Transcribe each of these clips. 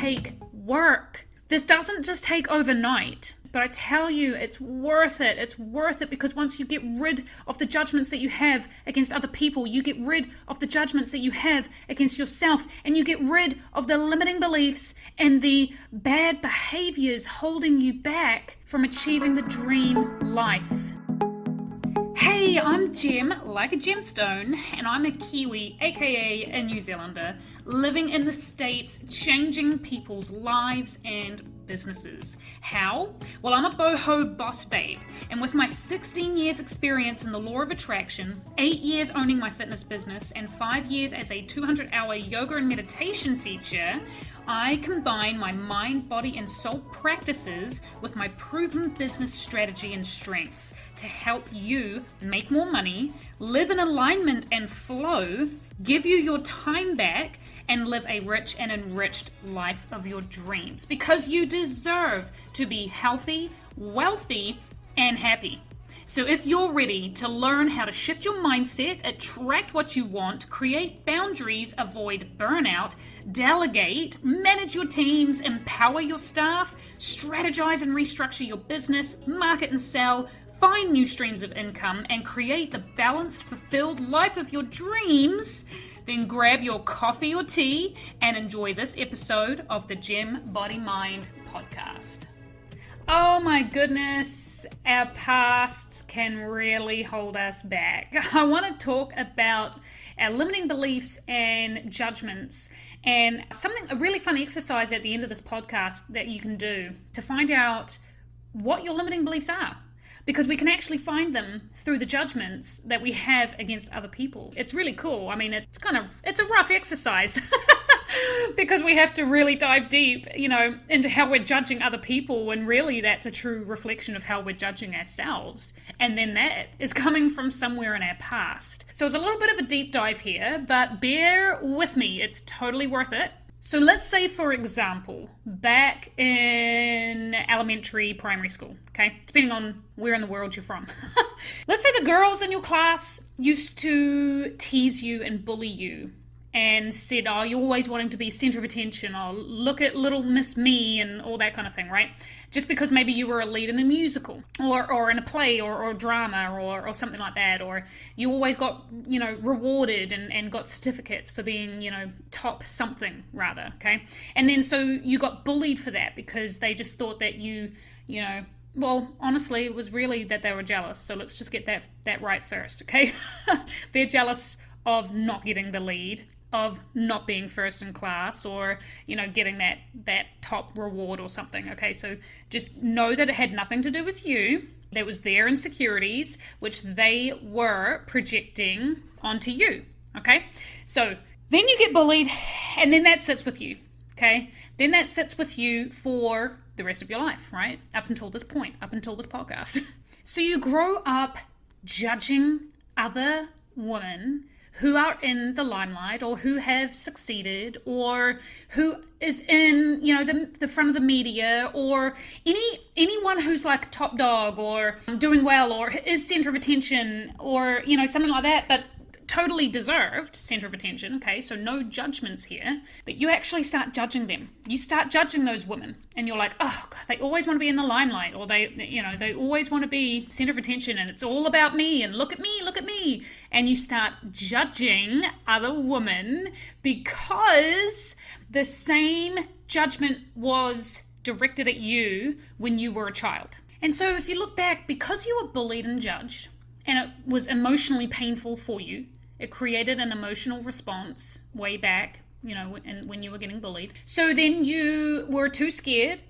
take work. This doesn't just take overnight, but I tell you, it's worth it. It's worth it because once you get rid of the judgments that you have against other people, you get rid of the judgments that you have against yourself, and you get rid of the limiting beliefs and the bad behaviors holding you back from achieving the dream life. Hey, I'm Gem, like a gemstone, and I'm a Kiwi, aka a New Zealander, living in the States, changing people's lives and businesses. How? Well, I'm a boho boss babe, and with my 16 years experience in the law of attraction, 8 years owning my fitness business, and 5 years as a 200-hour yoga and meditation teacher, I combine my mind, body, and soul practices with my proven business strategy and strengths to help you make more money, live in alignment and flow, give you your time back, and live a rich and enriched life of your dreams. Because you deserve to be healthy, wealthy, and happy. So if you're ready to learn how to shift your mindset, attract what you want, create boundaries, avoid burnout, delegate, manage your teams, empower your staff, strategize and restructure your business, market and sell, find new streams of income, and create the balanced, fulfilled life of your dreams, then grab your coffee or tea and enjoy this episode of the Gem Body Mind podcast. Oh my goodness, our pasts can really hold us back. I want to talk about our limiting beliefs and judgments, and a really fun exercise at the end of this podcast that you can do to find out what your limiting beliefs are. Because we can actually find them through the judgments that we have against other people. It's really cool. I mean, it's a rough exercise because we have to really dive deep, into how we're judging other people, when really that's a true reflection of how we're judging ourselves. And then that is coming from somewhere in our past. So it's a little bit of a deep dive here, but bear with me. It's totally worth it. So let's say, for example, back in elementary, primary school, okay? Depending on where in the world you're from. Let's say the girls in your class used to tease you and bully you and said, oh, you're always wanting to be center of attention, or look at little Miss Me, and all that kind of thing, right? Just because maybe you were a lead in a musical or in a play or drama or something like that, or you always got, rewarded and got certificates for being, top something rather, okay? And then so you got bullied for that because they just thought that well, honestly, it was really that they were jealous. So let's just get that right first, okay? They're jealous of not getting the lead, of not being first in class, or getting that top reward or something. Okay, so just know that it had nothing to do with you. There was their insecurities which they were projecting onto you. Okay, so then you get bullied, and then that sits with you. Okay, then that sits with you for the rest of your life, right? Up until this point, up until this podcast. So you grow up judging other women who are in the limelight, or who have succeeded, or who is in, the front of the media, or anyone who's like top dog, or doing well, or is center of attention, or, something like that, but totally deserved center of attention. Okay, so no judgments here, but you actually start judging them. You start judging those women, and you're like, oh God, they always want to be in the limelight, or they always want to be center of attention, and it's all about me, and look at me, and you start judging other women because the same judgment was directed at you when you were a child. And so if you look back, because you were bullied and judged, and it was emotionally painful for you, it created an emotional response way back, when you were getting bullied. So then you were too scared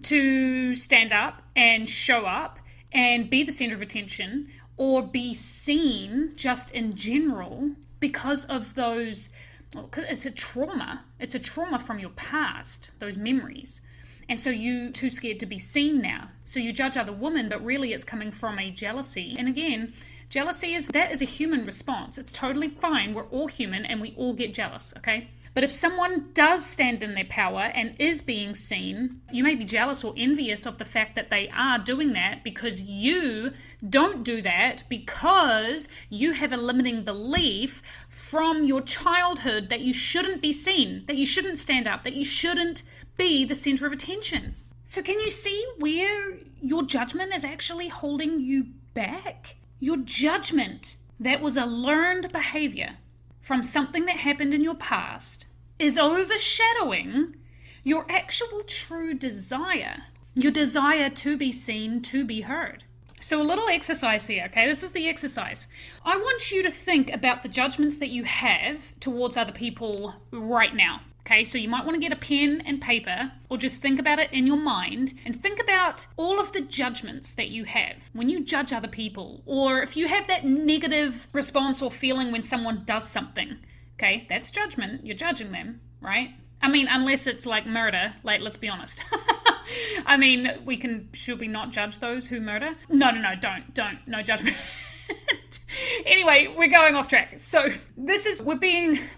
to stand up and show up and be the center of attention, or be seen just in general, because of those, because it's a trauma. It's a trauma from your past, those memories. And so you too scared to be seen now. So you judge other women, but really it's coming from a jealousy. And again, jealousy is a human response. It's totally fine. We're all human and we all get jealous, okay? But if someone does stand in their power and is being seen, you may be jealous or envious of the fact that they are doing that, because you don't do that, because you have a limiting belief from your childhood that you shouldn't be seen, that you shouldn't stand up, that you shouldn't be the center of attention. So can you see where your judgment is actually holding you back? Your judgment that was a learned behavior from something that happened in your past is overshadowing your actual true desire, your desire to be seen, to be heard. So a little exercise here, okay? This is the exercise. I want you to think about the judgments that you have towards other people right now. Okay, so you might want to get a pen and paper or just think about it in your mind and think about all of the judgments that you have when you judge other people, or if you have that negative response or feeling when someone does something. Okay, that's judgment. You're judging them, right? I mean, unless it's like murder, like, let's be honest. I mean, should we not judge those who murder? No, don't. No judgment. Anyway, we're going off track. So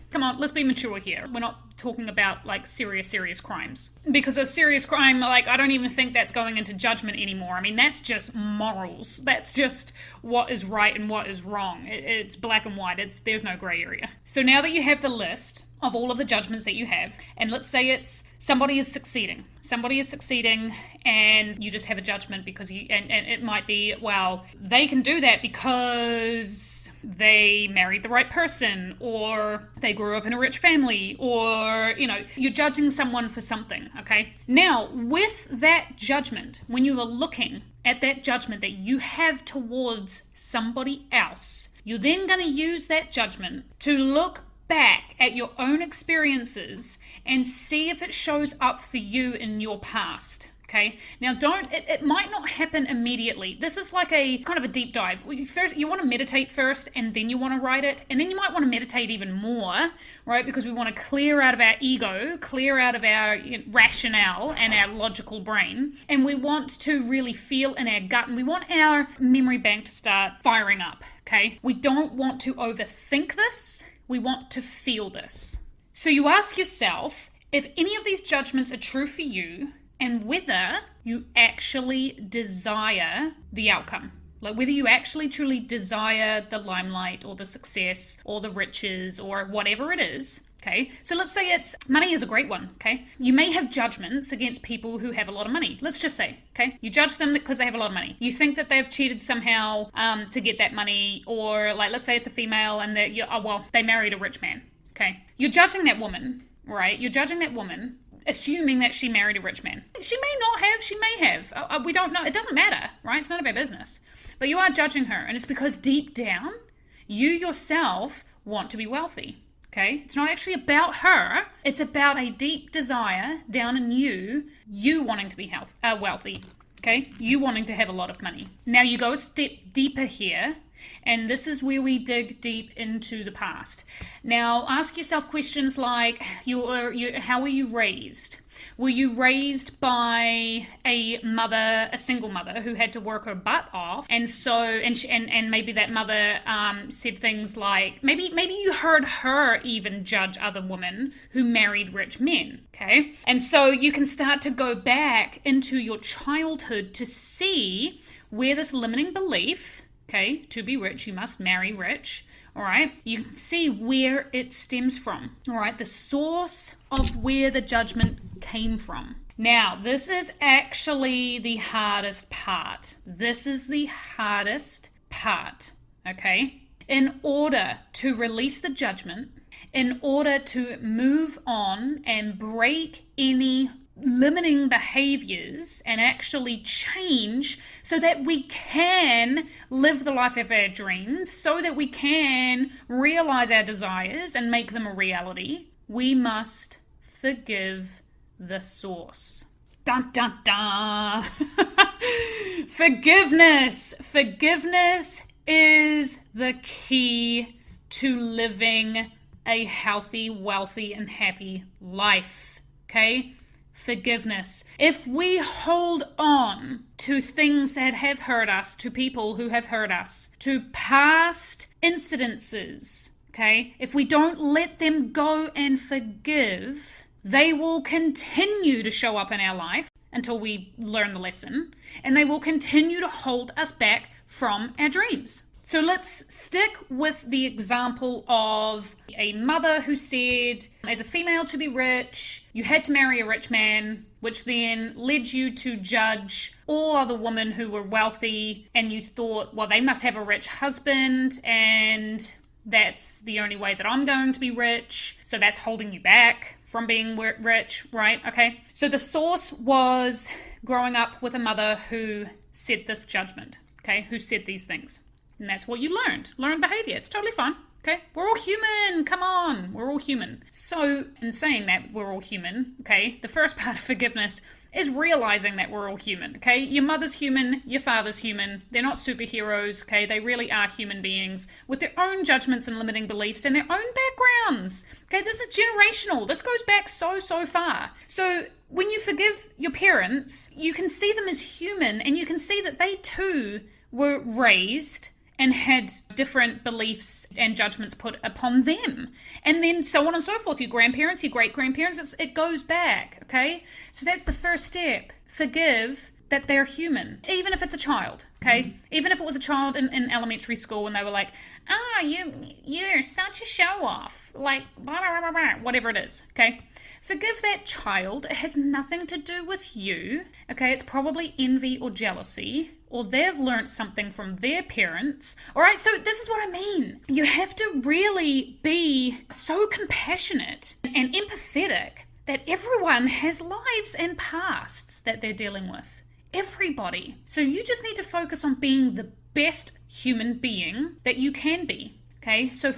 come on, let's be mature here. We're not talking about like serious crimes. Because a serious crime, like, I don't even think that's going into judgment anymore. I mean, that's just morals. That's just what is right and what is wrong. It's black and white. There's no gray area. So now that you have the list of all of the judgments that you have, and let's say it's somebody is succeeding and you just have a judgment because and it might be, well, they can do that because they married the right person, or they grew up in a rich family, or, you're judging someone for something, okay? Now, with that judgment, when you are looking at that judgment that you have towards somebody else, you're then going to use that judgment to look back at your own experiences and see if it shows up for you in your past. Okay. Now it might not happen immediately. This is like a kind of a deep dive. First, you want to meditate first, and then you want to write it. And then you might want to meditate even more, right? Because we want to clear out of our ego, clear out of our rationale and our logical brain. And we want to really feel in our gut, and we want our memory bank to start firing up. Okay. We don't want to overthink this. We want to feel this. So you ask yourself if any of these judgments are true for you, and whether you actually desire the outcome. Like whether you actually truly desire the limelight or the success or the riches or whatever it is. Okay, so let's say money is a great one. Okay, you may have judgments against people who have a lot of money. Let's just say, okay, you judge them because they have a lot of money. You think that they've cheated somehow to get that money, or like, let's say it's a female and they married a rich man. Okay, you're judging that woman, right? You're judging that woman, assuming that she married a rich man. She may not have, she may have. We don't know. It doesn't matter, right? It's none of our business. But you are judging her, and it's because deep down, you yourself want to be wealthy. Okay? It's not actually about her. It's about a deep desire down in you wanting to be wealthy. Okay? You wanting to have a lot of money. Now you go a step deeper here, and this is where we dig deep into the past. Now ask yourself questions like, how were you raised? Were you raised by a single mother who had to work her butt off, and maybe that mother said things like, maybe you heard her even judge other women who married rich men, okay? And so you can start to go back into your childhood to see where this limiting belief, okay, to be rich, you must marry rich. All right, you can see where it stems from. All right, the source of where the judgment came from. Now, this is actually the hardest part. This is the hardest part, okay? In order to release the judgment, in order to move on and break any limiting behaviors and actually change so that we can live the life of our dreams, so that we can realize our desires and make them a reality, we must forgive the source. Dun, dun, dun. Forgiveness. Forgiveness is the key to living a healthy, wealthy, and happy life. Okay? Forgiveness. If we hold on to things that have hurt us, to people who have hurt us, to past incidences, okay, if we don't let them go and forgive, they will continue to show up in our life until we learn the lesson, and they will continue to hold us back from our dreams. So let's stick with the example of a mother who said, as a female to be rich, you had to marry a rich man, which then led you to judge all other women who were wealthy, and you thought, well, they must have a rich husband, and that's the only way that I'm going to be rich, so that's holding you back from being rich, right? Okay. So the source was growing up with a mother who said this judgment, okay, who said these things. And that's what you learned behavior. It's totally fine. Okay, we're all human. Come on, we're all human. So in saying that we're all human, okay, the first part of forgiveness is realizing that we're all human. Okay, your mother's human, your father's human. They're not superheroes. Okay, they really are human beings with their own judgments and limiting beliefs and their own backgrounds. Okay, this is generational. This goes back so far. So when you forgive your parents, you can see them as human, and you can see that they too were raised and had different beliefs and judgments put upon them. And then so on and so forth. Your grandparents, your great-grandparents, it goes back, okay? So that's the first step. Forgive that they're human, even if it's a child, okay? Mm-hmm. Even if it was a child in elementary school and they were like, you're such a show-off, like, blah, blah, blah, blah, whatever it is, okay? Forgive that child. It has nothing to do with you, okay? It's probably envy or jealousy, or they've learned something from their parents. All right, so this is what I mean. You have to really be so compassionate and empathetic that everyone has lives and pasts that they're dealing with. Everybody. So you just need to focus on being the best human being that you can be. Okay, so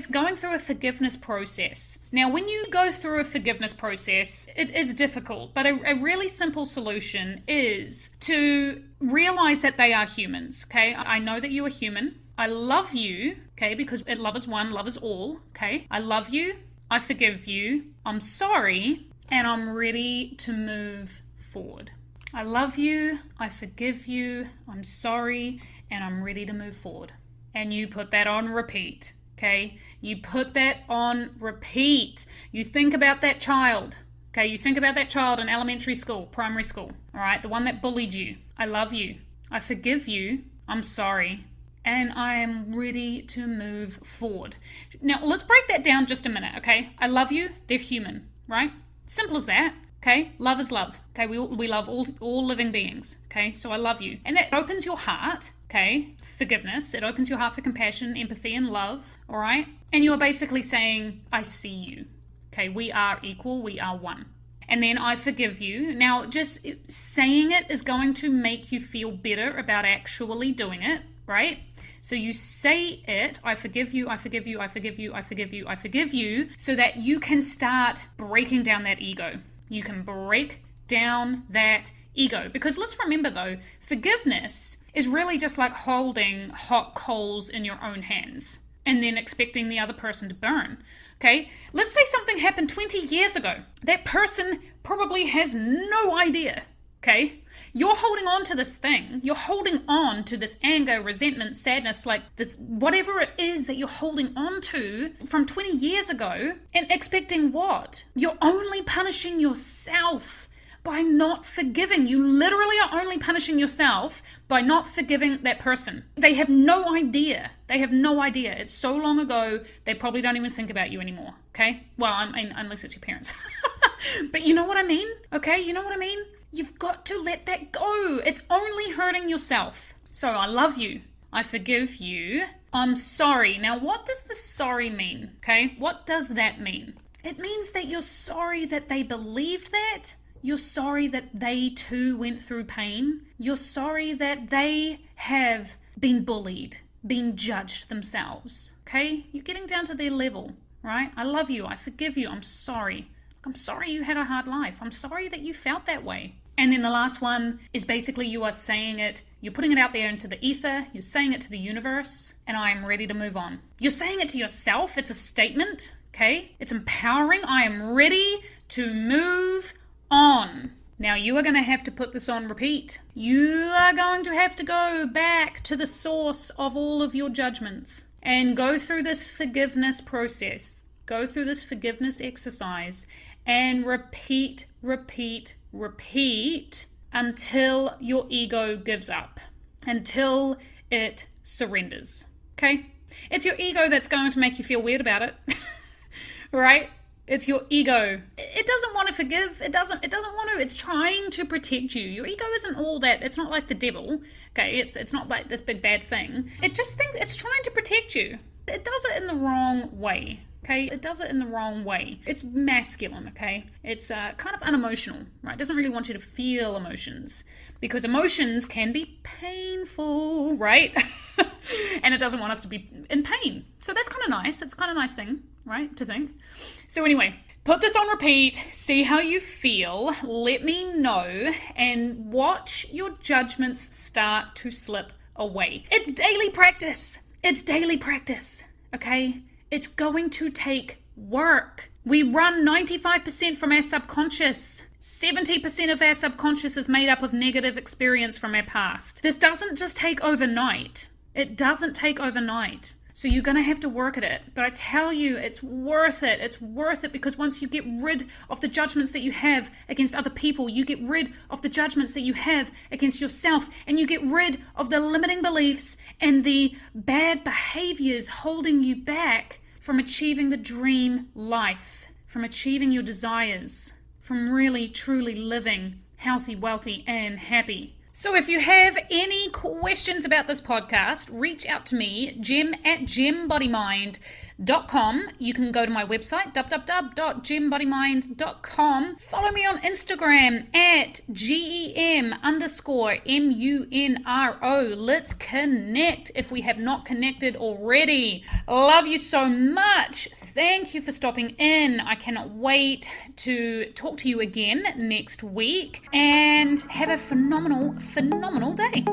going through a forgiveness process. Now, when you go through a forgiveness process, it is difficult, but a really simple solution is to realize that they are humans. Okay, I know that you are human. I love you. Okay, because love is one, love is all. Okay, I love you. I forgive you. I'm sorry, and I'm ready to move forward. I love you. I forgive you. I'm sorry, and I'm ready to move forward. And you put that on repeat, okay? You put that on repeat. You think about that child, okay? You think about that child in elementary school, primary school, all right? The one that bullied you. I love you. I forgive you. I'm sorry. And I am ready to move forward. Now, let's break that down just a minute, okay? I love you. They're human, right? Simple as that. Okay, love is love. Okay, we love all living beings. Okay, so I love you. And that opens your heart, okay, forgiveness. It opens your heart for compassion, empathy, and love, all right? And you're basically saying, I see you. Okay, we are equal, we are one. And then I forgive you. Now, just saying it is going to make you feel better about actually doing it, right? So you say it, I forgive you, I forgive you, I forgive you, I forgive you, I forgive you, so that you can start breaking down that ego. You can break down that ego. Because let's remember though, forgiveness is really just like holding hot coals in your own hands and then expecting the other person to burn. Okay, let's say something happened 20 years ago. That person probably has no idea. Okay, you're holding on to this thing. You're holding on to this anger, resentment, sadness, like this, whatever it is that you're holding on to from 20 years ago, and expecting what? You're only punishing yourself by not forgiving. You literally are only punishing yourself by not forgiving that person. They have no idea. They have no idea. It's so long ago, they probably don't even think about you anymore. Okay? Well, I mean, unless it's your parents. But you know what I mean? Okay, you know what I mean? You've got to let that go. It's only hurting yourself. So I love you. I forgive you. I'm sorry. Now, what does the sorry mean? Okay, what does that mean? It means that you're sorry that they believed that. You're sorry that they too went through pain. You're sorry that they have been bullied, been judged themselves. Okay, you're getting down to their level, right? I love you. I forgive you. I'm sorry. I'm sorry you had a hard life. I'm sorry that you felt that way. And then the last one is basically you are saying it, you're putting it out there into the ether, you're saying it to the universe, and I am ready to move on. You're saying it to yourself, it's a statement, okay? It's empowering, I am ready to move on. Now you are going to have to put this on repeat. You are going to have to go back to the source of all of your judgments and go through this forgiveness process. Go through this forgiveness exercise and repeat until your ego gives up, until it surrenders. okay? It's your ego that's going to make you feel weird about it, right? It's your ego. It doesn't want to forgive. It doesn't want to. It's trying to protect you. Your ego isn't all that. It's not like the devil, okay? It's not like this big bad thing. It just thinks it's trying to protect you. It does it in the wrong way, okay? It does it in the wrong way. It's masculine, okay? It's kind of unemotional, right? It doesn't really want you to feel emotions because emotions can be painful, right? And it doesn't want us to be in pain. So that's kind of nice. It's kind of a nice thing, right, to think. So anyway, put this on repeat, see how you feel, let me know, and watch your judgments start to slip away. It's daily practice. It's daily practice, okay? It's going to take work. We run 95% from our subconscious. 70% of our subconscious is made up of negative experience from our past. This doesn't just take overnight. It doesn't take overnight. So you're going to have to work at it. But I tell you, it's worth it. It's worth it because once you get rid of the judgments that you have against other people, you get rid of the judgments that you have against yourself, and you get rid of the limiting beliefs and the bad behaviors holding you back from achieving the dream life, from achieving your desires, from really, truly living healthy, wealthy, and happy. So if you have any questions about this podcast, reach out to me, gem@gembodymind.com. You can go to my website, www.gembodymind.com. Follow me on Instagram at GEM_MUNRO. Let's connect if we have not connected already. Love you so much. Thank you for stopping in. I cannot wait to talk to you again next week, and have a phenomenal day.